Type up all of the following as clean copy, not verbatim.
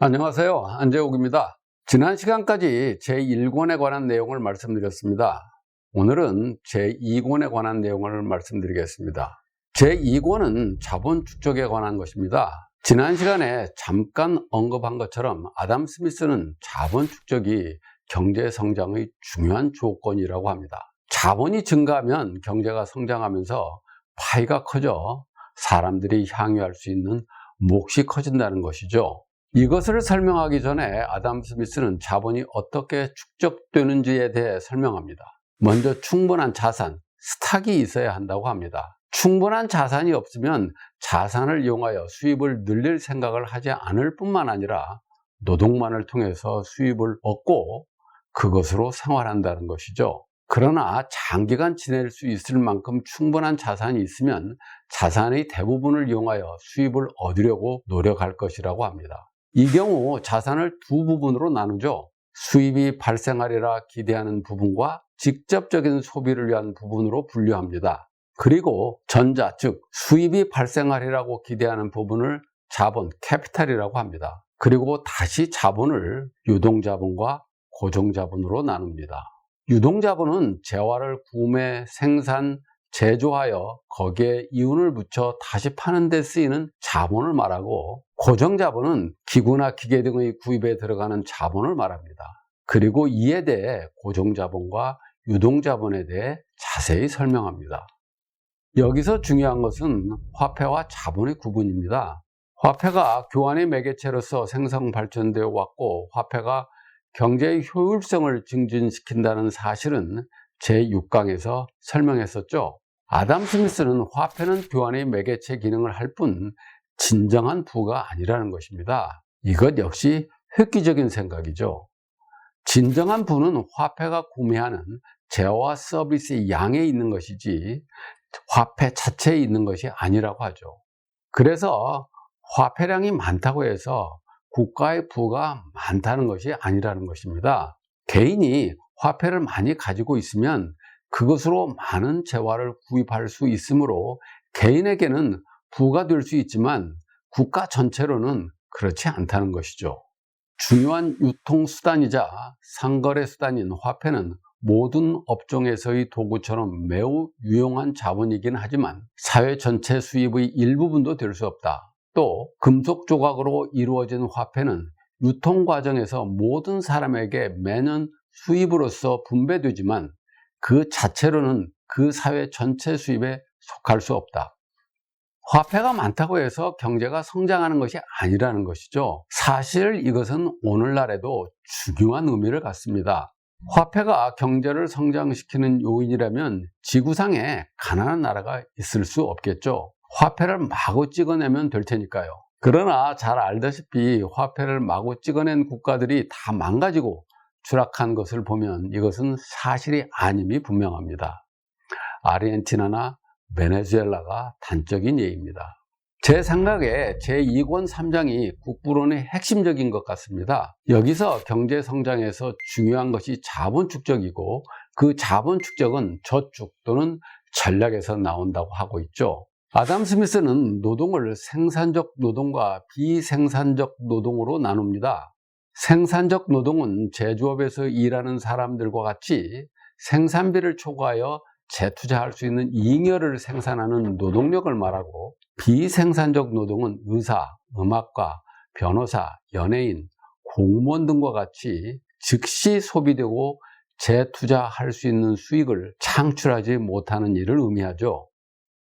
안녕하세요. 안재욱입니다. 지난 시간까지 제1권에 관한 내용을 말씀드렸습니다. 오늘은 제2권에 관한 내용을 말씀드리겠습니다. 제2권은 자본 축적에 관한 것입니다. 지난 시간에 잠깐 언급한 것처럼 아담 스미스는 자본 축적이 경제 성장의 중요한 조건이라고 합니다. 자본이 증가하면 경제가 성장하면서 파이가 커져 사람들이 향유할 수 있는 몫이 커진다는 것이죠. 이것을 설명하기 전에 아담 스미스는 자본이 어떻게 축적되는지에 대해 설명합니다. 먼저 충분한 자산, 스탁이 있어야 한다고 합니다. 충분한 자산이 없으면 자산을 이용하여 수입을 늘릴 생각을 하지 않을 뿐만 아니라 노동만을 통해서 수입을 얻고 그것으로 생활한다는 것이죠. 그러나 장기간 지낼 수 있을 만큼 충분한 자산이 있으면 자산의 대부분을 이용하여 수입을 얻으려고 노력할 것이라고 합니다. 이 경우 자산을 두 부분으로 나누죠. 수입이 발생하리라 기대하는 부분과 직접적인 소비를 위한 부분으로 분류합니다. 그리고 전자, 즉 수입이 발생하리라고 기대하는 부분을 자본, 캐피탈이라고 합니다. 그리고 다시 자본을 유동자본과 고정자본으로 나눕니다. 유동자본은 재화를 구매, 생산, 제조하여 거기에 이윤을 붙여 다시 파는 데 쓰이는 자본을 말하고, 고정자본은 기구나 기계 등의 구입에 들어가는 자본을 말합니다. 그리고 이에 대해 고정자본과 유동자본에 대해 자세히 설명합니다. 여기서 중요한 것은 화폐와 자본의 구분입니다. 화폐가 교환의 매개체로서 생성 발전되어 왔고, 화폐가 경제의 효율성을 증진시킨다는 사실은 제6강에서 설명했었죠. 아담 스미스는 화폐는 교환의 매개체 기능을 할 뿐 진정한 부가 아니라는 것입니다. 이것 역시 획기적인 생각이죠. 진정한 부는 화폐가 구매하는 재화와 서비스의 양에 있는 것이지 화폐 자체에 있는 것이 아니라고 하죠. 그래서 화폐량이 많다고 해서 국가의 부가 많다는 것이 아니라는 것입니다. 개인이 화폐를 많이 가지고 있으면 그것으로 많은 재화를 구입할 수 있으므로 개인에게는 부가 될 수 있지만 국가 전체로는 그렇지 않다는 것이죠. 중요한 유통수단이자 상거래 수단인 화폐는 모든 업종에서의 도구처럼 매우 유용한 자본이긴 하지만 사회 전체 수입의 일부분도 될 수 없다. 또 금속 조각으로 이루어진 화폐는 유통 과정에서 모든 사람에게 매년 수입으로서 분배되지만 그 자체로는 그 사회 전체 수입에 속할 수 없다. 화폐가 많다고 해서 경제가 성장하는 것이 아니라는 것이죠. 사실 이것은 오늘날에도 중요한 의미를 갖습니다. 화폐가 경제를 성장시키는 요인이라면 지구상에 가난한 나라가 있을 수 없겠죠. 화폐를 마구 찍어내면 될 테니까요. 그러나 잘 알다시피 화폐를 마구 찍어낸 국가들이 다 망가지고 추락한 것을 보면 이것은 사실이 아님이 분명합니다. 아르헨티나나 베네수엘라가 단적인 예입니다. 제 생각에 제2권 3장이 국부론의 핵심적인 것 같습니다. 여기서 경제 성장에서 중요한 것이 자본 축적이고 그 자본 축적은 저축 또는 전략에서 나온다고 하고 있죠. 아담 스미스는 노동을 생산적 노동과 비생산적 노동으로 나눕니다. 생산적 노동은 제조업에서 일하는 사람들과 같이 생산비를 초과하여 재투자할 수 있는 잉여를 생산하는 노동력을 말하고, 비생산적 노동은 의사, 음악가, 변호사, 연예인, 공무원 등과 같이 즉시 소비되고 재투자할 수 있는 수익을 창출하지 못하는 일을 의미하죠.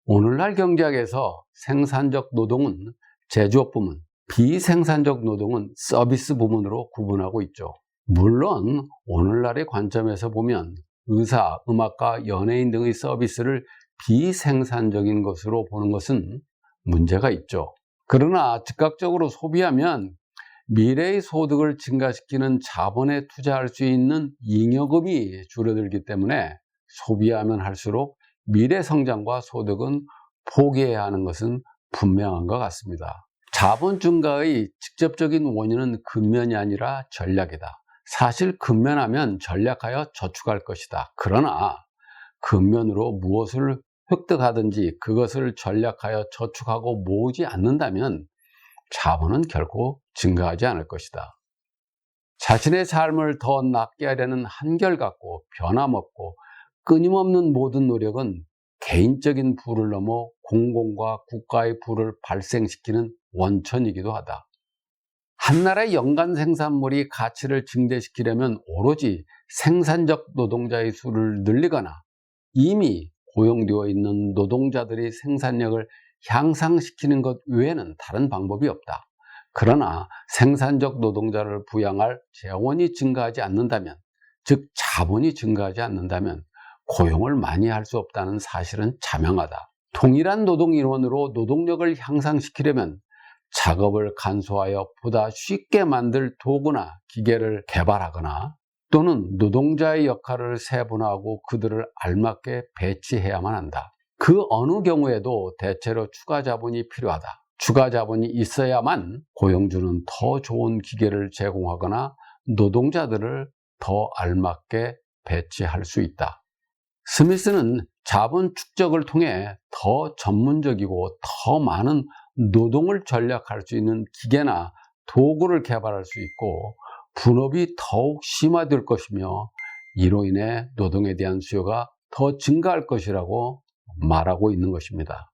오늘날 경제학에서 생산적 노동은 제조업 부문, 비생산적 노동은 서비스 부문으로 구분하고 있죠. 물론 오늘날의 관점에서 보면 의사, 음악가, 연예인 등의 서비스를 비생산적인 것으로 보는 것은 문제가 있죠. 그러나 즉각적으로 소비하면 미래의 소득을 증가시키는 자본에 투자할 수 있는 잉여금이 줄어들기 때문에 소비하면 할수록 미래 성장과 소득은 포기해야 하는 것은 분명한 것 같습니다. 자본 증가의 직접적인 원인은 근면이 아니라 전략이다. 사실 근면하면 전략하여 저축할 것이다. 그러나 근면으로 무엇을 획득하든지 그것을 전략하여 저축하고 모으지 않는다면 자본은 결코 증가하지 않을 것이다. 자신의 삶을 더 낫게 하려는 한결같고 변함없고 끊임없는 모든 노력은 개인적인 부를 넘어 공공과 국가의 부를 발생시키는 원천이기도 하다. 한 나라의 연간 생산물이 가치를 증대시키려면 오로지 생산적 노동자의 수를 늘리거나 이미 고용되어 있는 노동자들의 생산력을 향상시키는 것 외에는 다른 방법이 없다. 그러나 생산적 노동자를 부양할 재원이 증가하지 않는다면, 즉 자본이 증가하지 않는다면 고용을 많이 할 수 없다는 사실은 자명하다. 동일한 노동 인원으로 노동력을 향상시키려면 작업을 간소하여 보다 쉽게 만들 도구나 기계를 개발하거나 또는 노동자의 역할을 세분화하고 그들을 알맞게 배치해야만 한다. 그 어느 경우에도 대체로 추가 자본이 필요하다. 추가 자본이 있어야만 고용주는 더 좋은 기계를 제공하거나 노동자들을 더 알맞게 배치할 수 있다. 스미스는 자본 축적을 통해 더 전문적이고 더 많은 노동을 전략할 수 있는 기계나 도구를 개발할 수 있고 분업이 더욱 심화될 것이며 이로 인해 노동에 대한 수요가 더 증가할 것이라고 말하고 있는 것입니다.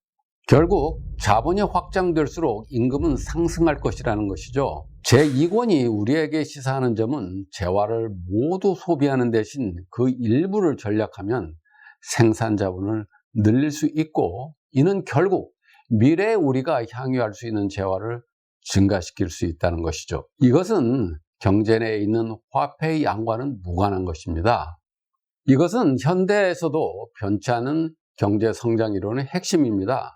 결국 자본이 확장될수록 임금은 상승할 것이라는 것이죠. 제2권이 우리에게 시사하는 점은 재화를 모두 소비하는 대신 그 일부를 전략하면 생산 자본을 늘릴 수 있고 이는 결국 미래에 우리가 향유할 수 있는 재화를 증가시킬 수 있다는 것이죠. 이것은 경제 내에 있는 화폐의 양과는 무관한 것입니다. 이것은 현대에서도 변치 않은 경제 성장 이론의 핵심입니다.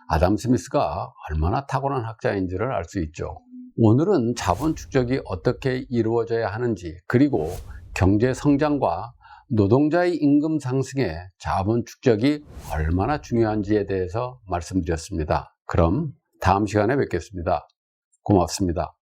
아담 스미스가 얼마나 탁월한 학자인지를 알 수 있죠. 오늘은 자본 축적이 어떻게 이루어져야 하는지 그리고 경제 성장과 노동자의 임금 상승에 자본 축적이 얼마나 중요한지에 대해서 말씀드렸습니다. 그럼 다음 시간에 뵙겠습니다. 고맙습니다.